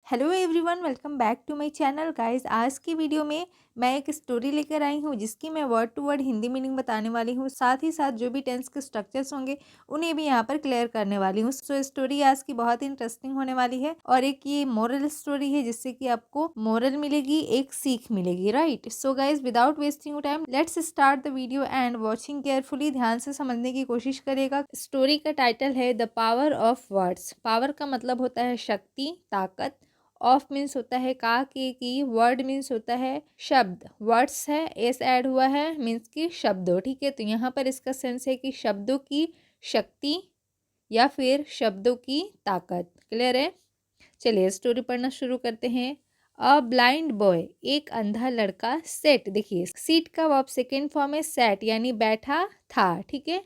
Hello everyone, welcome back to my channel guys. आज की video में मैं एक स्टोरी लेकर आई हूँ जिसकी मैं word to word Hindi meaning बताने वाली हूँ। साथ ही साथ जो भी टेंस के स्ट्रक्चर्स होंगे उन्हें भी यहाँ पर क्लियर करने वाली हूँ। सो स्टोरी आज की बहुत इंटरेस्टिंग होने वाली है और एक ये मोरल स्टोरी है जिससे कि आपको मोरल मिलेगी, एक सीख मिलेगी, right. So guys without wasting time let's start the video and watching carefully. ध्यान से समझने की कोशिश करिएगा। स्टोरी का टाइटल है the power of words. Power का मतलब होता है शक्ति, ताकत। ऑफ मीन्स होता है की, वर्ड मीन्स होता है शब्द, वर्ड्स है, एस ऐड हुआ है मीन्स की शब्दों, ठीक है। तो यहाँ पर इसका सेंस है कि शब्दों की शक्ति या फिर शब्दों की ताकत। क्लियर है। चलिए स्टोरी पढ़ना शुरू करते हैं। अ ब्लाइंड बॉय, एक अंधा लड़का, सेट, देखिए सीट का वर्ब सेकेंड फॉर्म है सेट यानी बैठा था, ठीक है।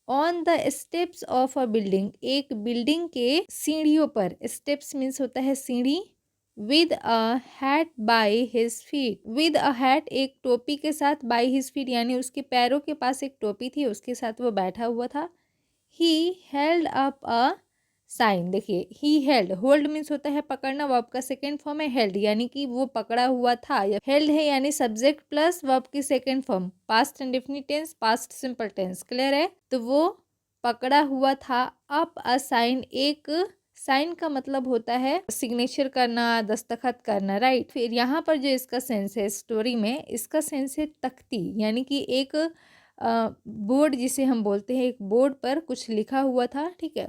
On the steps of a building, एक बिल्डिंग के सीढ़ियों पर, स्टेप्स मीन्स होता है सीढ़ी। With a hat by his feet, with a hat एक टोपी के साथ, बाय हिज फीट यानी उसके पैरों के पास एक टोपी थी, उसके साथ वो बैठा हुआ था। He held up a sign, देखिए ही हेल्ड, होल्ड मीन्स होता है पकड़ना, वर्ब का सेकेंड फॉर्म है हेल्ड यानी कि वो पकड़ा हुआ था। हेल्ड है यानी सब्जेक्ट प्लस वर्ब की second form, past indefinite tense, past simple tense. Clear है। तो वो पकड़ा हुआ था। अप अ साइन, एक साइन का मतलब होता है सिग्नेचर करना, दस्तखत करना, राइट। फिर यहाँ पर जो इसका सेंस है स्टोरी में, इसका सेंस है तख्ती यानी कि एक बोर्ड जिसे हम बोलते हैं, एक बोर्ड पर कुछ लिखा हुआ था, ठीक है।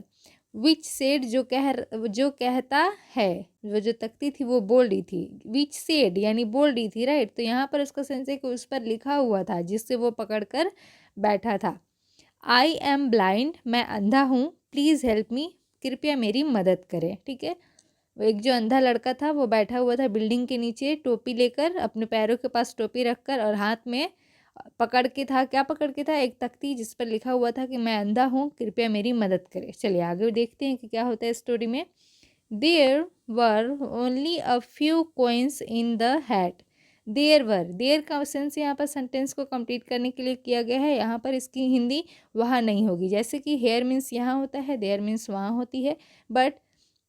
विच सेड, जो कहता है, वो जो तख्ती थी वो बोल रही थी। विच सेड यानी बोल रही थी, राइट। तो यहाँ पर उसका सेंस है कि उस पर लिखा हुआ था जिससे वो पकड़ कर बैठा था। आई एम ब्लाइंड, मैं अंधा हूँ, प्लीज़ हेल्प मी, कृपया मेरी मदद करें, ठीक है। वो एक जो अंधा लड़का था वो बैठा हुआ था बिल्डिंग के नीचे, टोपी लेकर, अपने पैरों के पास टोपी रखकर, और हाथ में पकड़ के था, क्या पकड़ के था, एक तख्ती जिस पर लिखा हुआ था कि मैं अंधा हूँ, कृपया मेरी मदद करें। चलिए आगे देखते हैं कि क्या होता है स्टोरी में। There were only a few coins in the hat. There were, there का सेंस यहाँ पर सेंटेंस को कंप्लीट करने के लिए किया गया है। यहाँ पर इसकी हिंदी वहाँ नहीं होगी, जैसे कि हेयर मीन्स यहाँ होता है, देयर मीन्स वहाँ होती है, बट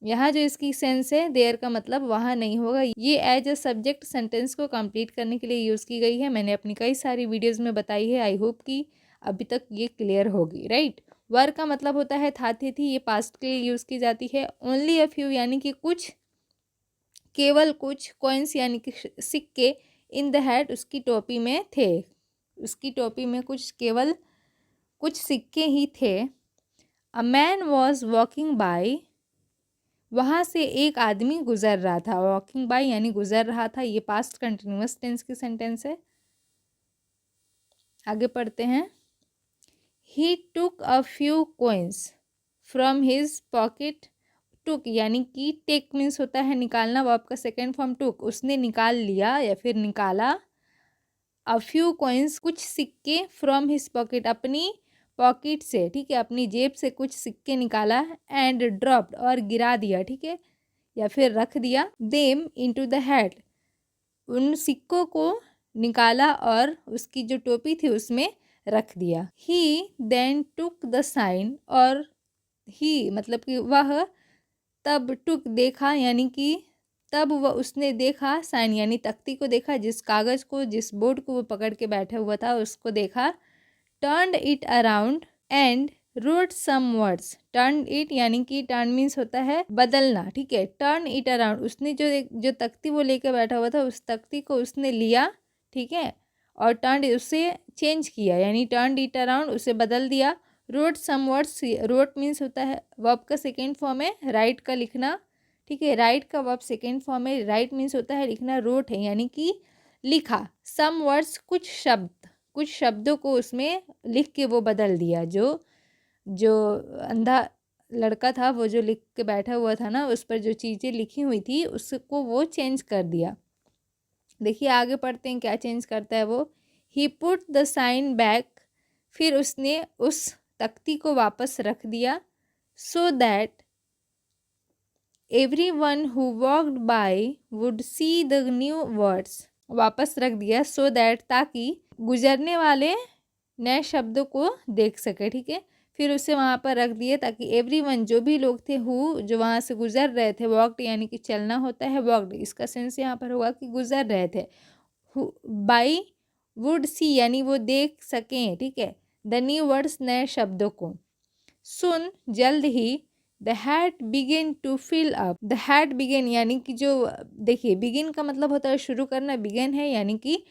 यहाँ जो इसकी सेंस है देयर का मतलब वहाँ नहीं होगा। ये एज अ सब्जेक्ट सेंटेंस को कंप्लीट करने के लिए यूज़ की गई है। मैंने अपनी कई सारी वीडियोज़ में बताई है। आई होप कि अभी तक ये क्लियर होगी, राइट। वर का मतलब होता है था, थे, थी, ये पास्ट के लिए यूज़ की जाती है। ओनली अ फ्यू यानी कि कुछ, केवल कुछ, कॉइन्स यानी कि सिक्के, इन द हैट उसकी टोपी में थे, उसकी टोपी में कुछ, केवल कुछ सिक्के ही थे। A man was walking by, वहाँ से एक आदमी गुजर रहा था। वॉकिंग बाय यानी गुजर रहा था, ये पास्ट कंटिन्यूअस टेंस की सेंटेंस है। आगे पढ़ते हैं। He took a few coins from his pocket. Took यानी कि टेक मीन्स होता है निकालना, वो आपका सेकेंड फॉर्म टुक, उसने निकाल लिया या फिर निकाला। अ फ्यू कॉइन्स कुछ सिक्के, फ्रॉम हिज पॉकेट अपनी पॉकेट से, ठीक है, अपनी जेब से कुछ सिक्के निकाला। एंड ड्रॉप्ड और गिरा दिया, ठीक है, या फिर रख दिया। देम इनटू द हैट, उन सिक्कों को निकाला और उसकी जो टोपी थी उसमें रख दिया। ही देन टुक द साइन, और ही मतलब कि वह, तब टुक देखा यानी कि तब वह उसने देखा, साइन यानी तख्ती को देखा, जिस कागज़ को, जिस बोर्ड को वो पकड़ के बैठा हुआ था उसको देखा। Turned it around and wrote some words. Turn it यानी कि टर्न मीन्स होता है बदलना, ठीक है। टर्न इट अराउंड, उसने जो तख्ती वो लेकर बैठा हुआ था उस तख्ती को उसने लिया, ठीक है, और टर्न उससे चेंज किया यानी टर्न इट अराउंड, उसे बदल दिया। Wrote some words, wrote means होता है वर्ब का सेकेंड फॉर्म है राइट का लिखना, ठीक है। राइट का वर्ब सेकेंड फॉर्म है, राइट मीन्स होता है लिखना, रोट है यानी कि लिखा। सम वर्ड्स कुछ शब्द, कुछ शब्दों को उसमें लिख के वो बदल दिया। जो जो अंधा लड़का था वो जो लिख के बैठा हुआ था ना, उस पर जो चीज़ें लिखी हुई थी उसको वो चेंज कर दिया। देखिए आगे पढ़ते हैं क्या चेंज करता है वो। He put the sign back, फिर उसने उस तख्ती को वापस रख दिया। So that everyone who walked by would see the new words, वापस रख दिया सो दैट, ताकि गुजरने वाले नए शब्दों को देख सके, ठीक है। फिर उसे वहाँ पर रख दिए ताकि एवरीवन जो भी लोग थे जो वहाँ से गुजर रहे थे, वॉकड यानी कि चलना होता है, वॉकड इसका सेंस यहाँ पर होगा कि गुजर रहे थे, बाई वुड सी यानी वो देख सकें, ठीक है, द न्यू वर्ड्स नए शब्दों को। सुन जल्द ही the hat begin to fill up, the hat begin यानी कि जो देखिए बिगिन का मतलब होता है शुरू करना, बिगिन है यानी कि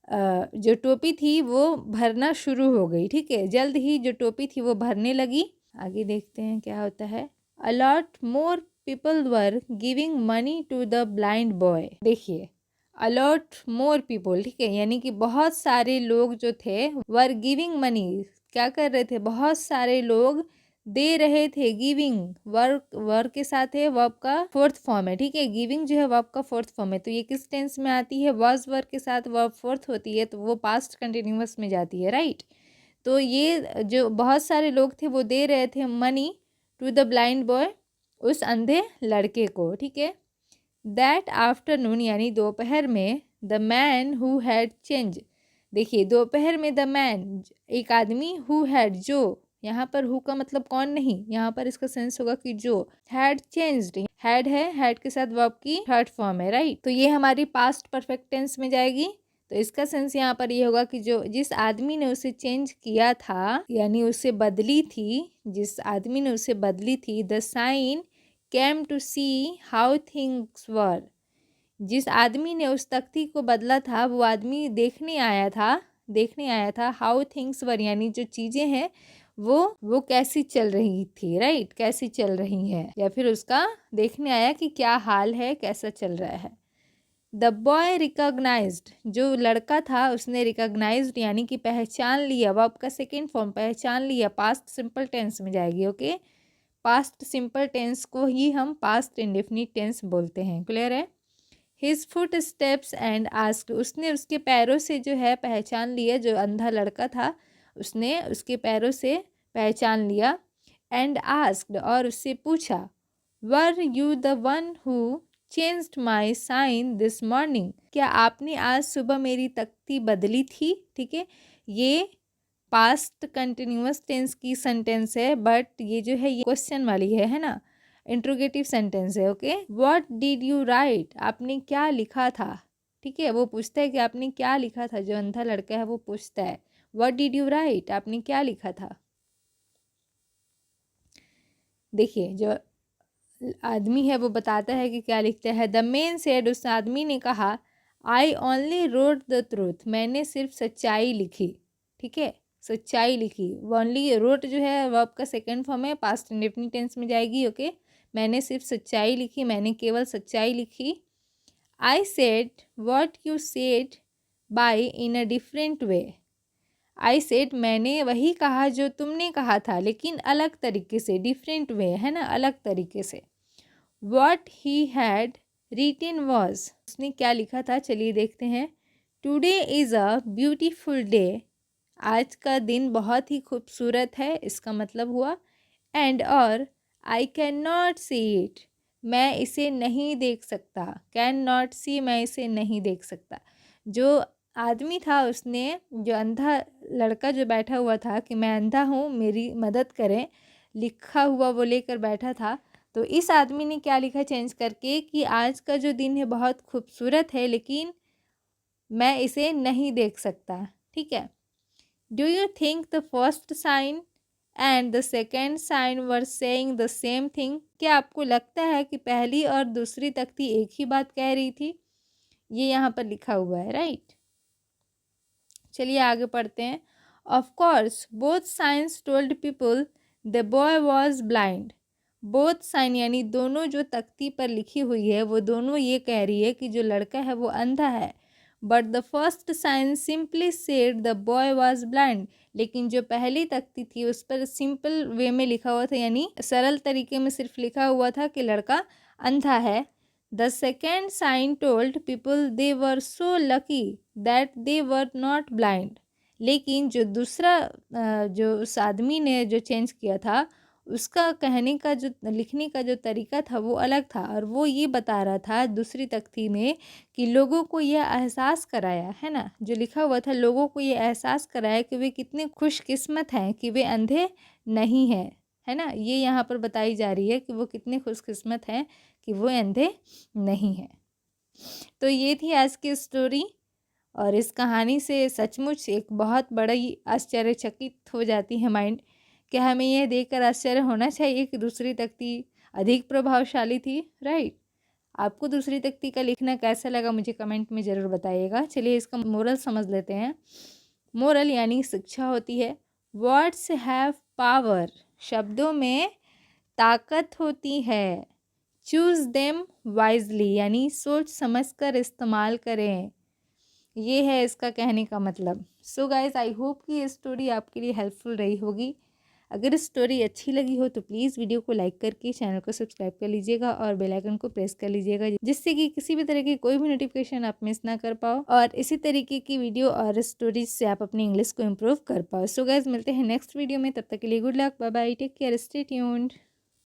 जो टोपी थी वो भरना शुरू हो गई, ठीक है, जल्द ही जो टोपी थी वो भरने लगी। आगे देखते हैं क्या होता है। A lot more people were giving money to the blind boy, देखिए अलॉट मोर पीपल, ठीक है, यानी कि बहुत सारे लोग जो थे वर गिविंग मनी, क्या कर रहे थे, बहुत सारे लोग दे रहे थे, गिविंग वर्क के साथ है, वर्ब का फोर्थ फॉर्म है, ठीक है, गिविंग जो है वर्ब का फोर्थ फॉर्म है, तो ये किस टेंस में आती है, वाज वर्क के साथ वर्ब फोर्थ होती है तो वो पास्ट कंटिन्यूअस में जाती है, राइट। तो ये जो बहुत सारे लोग थे वो दे रहे थे money to the blind boy, उस अंधे लड़के को, ठीक है। दैट आफ्टरनून यानी दोपहर में, the man who had change, देखिए दोपहर में द मैन एक आदमी, हु हैड जो, यहाँ पर हु का मतलब कौन नहीं, यहाँ पर इसका सेंस होगा कि जो, हैड चेंज्ड, हैड है, हैड के साथ वर्ब की थर्ड फॉर्म है, राइट, तो ये हमारी पास्ट परफेक्ट टेंस में जाएगी। तो इसका सेंस यहाँ पर ये होगा कि जो जिस आदमी ने उसे चेंज किया था यानी उसे बदली थी, जिस आदमी ने उसे बदली थी, the sign came to see how things were, जिस आदमी ने उस तख्ती को बदला था वो आदमी देखने आया था, हाउ थिंग्स वर यानी जो चीज़ें हैं वो कैसी चल रही थी, राइट, कैसी चल रही हैं, या फिर उसका देखने आया कि क्या हाल है, कैसा चल रहा है। द बॉय रिकॉग्नाइज्ड, जो लड़का था उसने रिकॉग्नाइज्ड यानी कि पहचान लिया, वो आपका सेकेंड फॉर्म पहचान लिया, पास्ट सिंपल टेंस में जाएगी, ओके, पास्ट सिंपल टेंस को ही हम पास्ट इंडेफिनिट टेंस बोलते हैं, क्लियर है। His foot steps and asked, उसने उसके पैरों से जो है पहचान लिया, जो अंधा लड़का था उसने उसके पैरों से पहचान लिया, एंड आस्क्ड और उससे पूछा, were you the one who changed my sign this morning, क्या आपने आज सुबह मेरी तख्ती बदली थी, ठीक है, ये पास्ट कंटिन्यूअस टेंस की सेंटेंस है, बट ये जो है ये क्वेश्चन वाली है ना, इंट्रोगेटिव सेंटेंस है, okay. What did you right, आपने क्या लिखा था, ठीक है, वो पूछता है कि आपने क्या लिखा था, जो अंधा लड़का है वो पूछता है व्हाट डिड यू राइट, आपने क्या लिखा था। देखिए जो आदमी है वो बताता है कि क्या लिखता है। द मैन सेड, उस आदमी ने कहा, I only wrote the truth, मैंने सिर्फ सच्चाई लिखी, ठीक है, सच्चाई लिखी। ओनली रोट जो है वो आपका सेकंड फॉर्म है, पास्ट इंडेफिनिट टेंस में जाएगी, ओके। मैंने सिर्फ सच्चाई लिखी, मैंने केवल सच्चाई लिखी। I said what you said bye in a different way, I said मैंने वही कहा जो तुमने कहा था लेकिन अलग तरीके से, डिफरेंट वे है ना, अलग तरीके से। What he had written was, उसने क्या लिखा था चलिए देखते हैं। Today is a beautiful day, आज का दिन बहुत ही खूबसूरत है, इसका मतलब हुआ। And और I cannot see it, मैं इसे नहीं देख सकता, कैन नॉट सी मैं इसे नहीं देख सकता। जो आदमी था उसने, जो अंधा लड़का जो बैठा हुआ था कि मैं अंधा हूँ मेरी मदद करें, लिखा हुआ वो लेकर बैठा था, तो इस आदमी ने क्या लिखा चेंज करके कि आज का जो दिन है बहुत खूबसूरत है लेकिन मैं इसे नहीं देख सकता, ठीक है। Do you think the first sign and the second sign were saying the same thing, क्या आपको लगता है कि पहली और दूसरी तख्ती एक ही बात कह रही थी, ये यहाँ पर लिखा हुआ है, राइट। चलिए आगे पढ़ते हैं। Of course both signs told people the boy was blind, both sign यानी दोनों जो तख्ती पर लिखी हुई है वो दोनों ये कह रही है कि जो लड़का है वो अंधा है। But the first sign simply said the boy was blind, लेकिन जो पहली तख्ती थी उस पर सिंपल वे में लिखा हुआ था, यानी सरल तरीके में सिर्फ लिखा हुआ था कि लड़का अंधा है। The second sign told people they were so lucky that they were not blind, लेकिन जो दूसरा जो उस आदमी ने जो चेंज किया था उसका कहने का जो लिखने का जो तरीका था वो अलग था, और वो ये बता रहा था दूसरी तख्ती में कि लोगों को यह एहसास कराया है ना, जो लिखा हुआ था, लोगों को ये एहसास कराया कि वे कितने खुशकिस्मत हैं कि वे अंधे नहीं हैं, है ना। ये यहाँ पर बताई जा रही है कि वो कितने खुशकिस्मत हैं कि वो अंधे नहीं हैं। तो ये थी आज की स्टोरी, और इस कहानी से सचमुच एक बहुत बड़ा ही आश्चर्यचकित हो जाती है माइंड। क्या हमें यह देखकर आश्चर्य होना चाहिए कि दूसरी तख्ती अधिक प्रभावशाली थी, राइट। आपको दूसरी तख्ती का लिखना कैसा लगा मुझे कमेंट में ज़रूर बताइएगा। चलिए इसका मोरल समझ लेते हैं। मोरल यानी शिक्षा होती है। वर्ड्स हैव पावर, शब्दों में ताकत होती है। चूज़ देम वाइजली यानी सोच समझ कर इस्तेमाल करें, ये है इसका कहने का मतलब। सो गाइज, आई होप कि ये स्टोरी आपके लिए हेल्पफुल रही होगी। अगर स्टोरी अच्छी लगी हो तो प्लीज़ वीडियो को लाइक करके चैनल को सब्सक्राइब कर लीजिएगा और बेल आइकन को प्रेस कर लीजिएगा, जिससे कि किसी भी तरह की कोई भी नोटिफिकेशन आप मिस ना कर पाओ, और इसी तरीके की वीडियो और स्टोरीज से आप अपनी इंग्लिश को इम्प्रूव कर पाओ। सो गाइज, मिलते हैं नेक्स्ट वीडियो में, तब तक के लिए good luck, bye bye, take care, stay tuned.